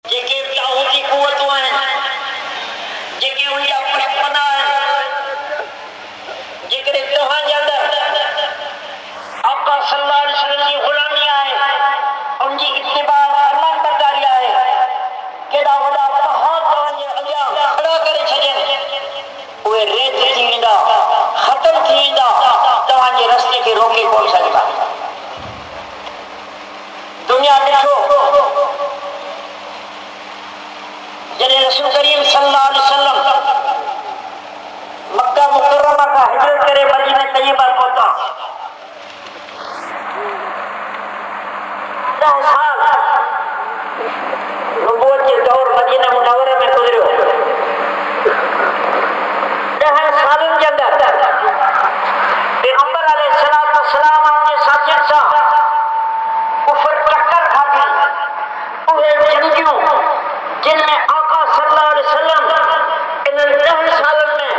जेके ताऊती कुवतूं आहिनि, जेके उनजा पुष्पना आहिनि, जेकॾहिं तव्हांजे अंदरि आका सल्लल्लाहु अलैहि वसल्लम जी ग़ुलामी आहे, उनजी इत्तिबा फरमानबरदारी आहे, केॾा वॾा पहाड़ तव्हांजे अॻियां खड़ा करे छॾनि, उहे रेत थी वेंदा, ख़तम थी वेंदा, तव्हांजे रस्ते खे रोके कोन सघंदा। दुनिया ॾिठो जॾहिं रसूल करीम सल्लल्लाहु अलैहि वसल्लम मक्का मुकर्रमा खां हिजरत करे मदीना तैयबा पहुता, 10 साल नबूवत जे दौर मदीना मुनव्वरा में गुज़रियो। 10 सालनि जे अंदरि पैगंबर अलैहिस्सलातु वस्सलाम जे साथियुनि सां कुफर टक्कर खाधी, उहे जंगियूं जिन में आका सल्लल्लाहु अलैहि वसल्लम इन 10 सालनि में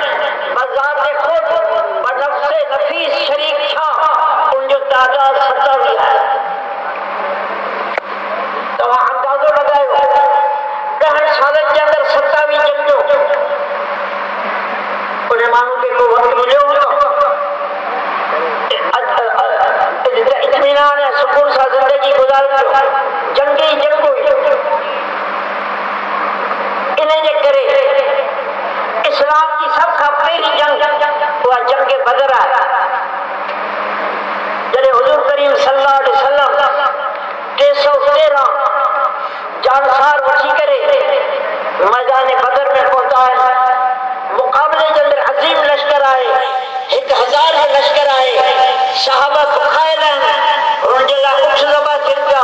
बाज़ार में खुद बनफ्से नफीस शरीक था, उनजो तादाद 27 है। तव्हां अंदाज़ो लगायो 10 सालनि जे अंदरि 27 जंगियूं, उन माण्हू खे को वक़्तु मिलियो हूंदो इत्मीनान ऐं सुकून सां ज़िंदगी गुज़ारियो, जंगी जंगू। इन जे करे इस्लाम की सब खां पहिरीं जंग उहा जंग बदर आहे, जॾहिं हुज़ूर करीम सल्लल्लाहु अलैहि वसल्लम 313 जानसार वठी करे मैदान बदर में पहुता आहिनि। मुक़ाबले जे अंदरि अज़ीम लश्कर आहे, 1000 जो लश्कर आहे। सहाबा बुखायल आहिनि, हुननि जे लाइ उठ ज़बह थियनि पिया,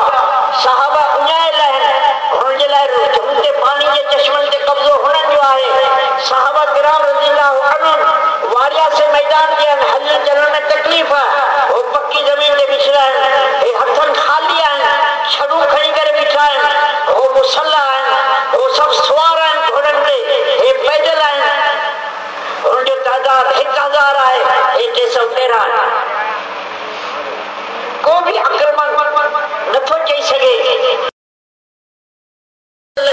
सहाबा उञायल आहिनि, हुननि जे लाइ हुते पाणी जे चश्मनि ते कब्ज़ो हुननि जो आहे। सहाबा किराम रज़ियल्लाहु अन्हुम वारिया से मैदान जे आहिनि, हलण चलण में तकलीफ़ आहे, हो पक्की ज़मीन ते बिछड़ा आहिनि, हे हथनि ख़ाली आहिनि, छड़ूं खणी करे बीठा आहिनि, हो मुसल्ला आहिनि, हो सभु सुवार आहिनि घोड़नि ते, हे पैदल आहिनि, हुननि जो तादाद 1000 आहे, हे 313 आहे। को बि अक़लमंद नथो चई सघे।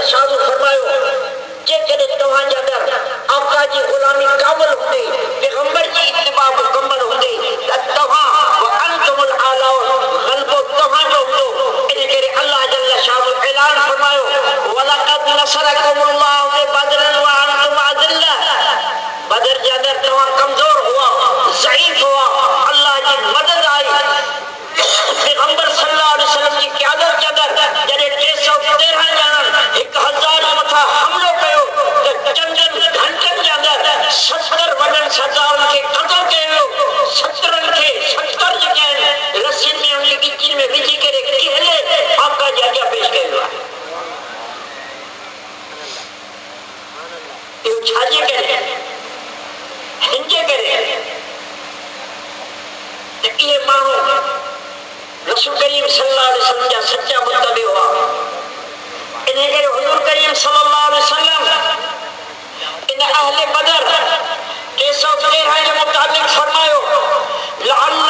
शाह फरमायो जेकॾहिं तव्हांजे अंदरि आका जी ग़ुलामी कामिल हूंदी, पैगंबर जी इत्तिबा मुकम्मल हूंदी, त तव्हां व अंतुमुल आलाउन ग़लबो तव्हांजो हूंदो। इन करे अल्लाह जल्ल शाह ऐलान फरमायो वलक़द नसरकुमुल्लाहु बिबदरिन व अंतुम अज़िल्ला। बदर जे अंदरि तव्हां कमज़ोर हुआ, ज़ईफ़ हुआ, अल्लाह जी मदद आई। पैगंबर सल्लल्लाहु अलैहि वसल्लम जी क़यादत जे अंदरि जॾहिं 313 ॼणनि 1000 मथां हमिलो कयो त चङनि घंटनि जे अंदरि 70 वॾनि सरदारनि खे क़तल कयो, 70 खे 70 जेके आहिनि रस्सियुनि में उनजी गिचीन में विझी करे किहले आका जे अॻियां पेश कयो आहे। इहो छाजे करे? हिन जे करे त इहे माण्हू रसूल करीम सल्लल्लाहु अलैहि वसल्लम जा सच्चा मुतबे हुआ। इन करे हुज़ूर करीम सल्लल्लाहु अलैहि वसल्लम इन अहले बदर 313 जे मुताबिक़ फरमायो लअल्ल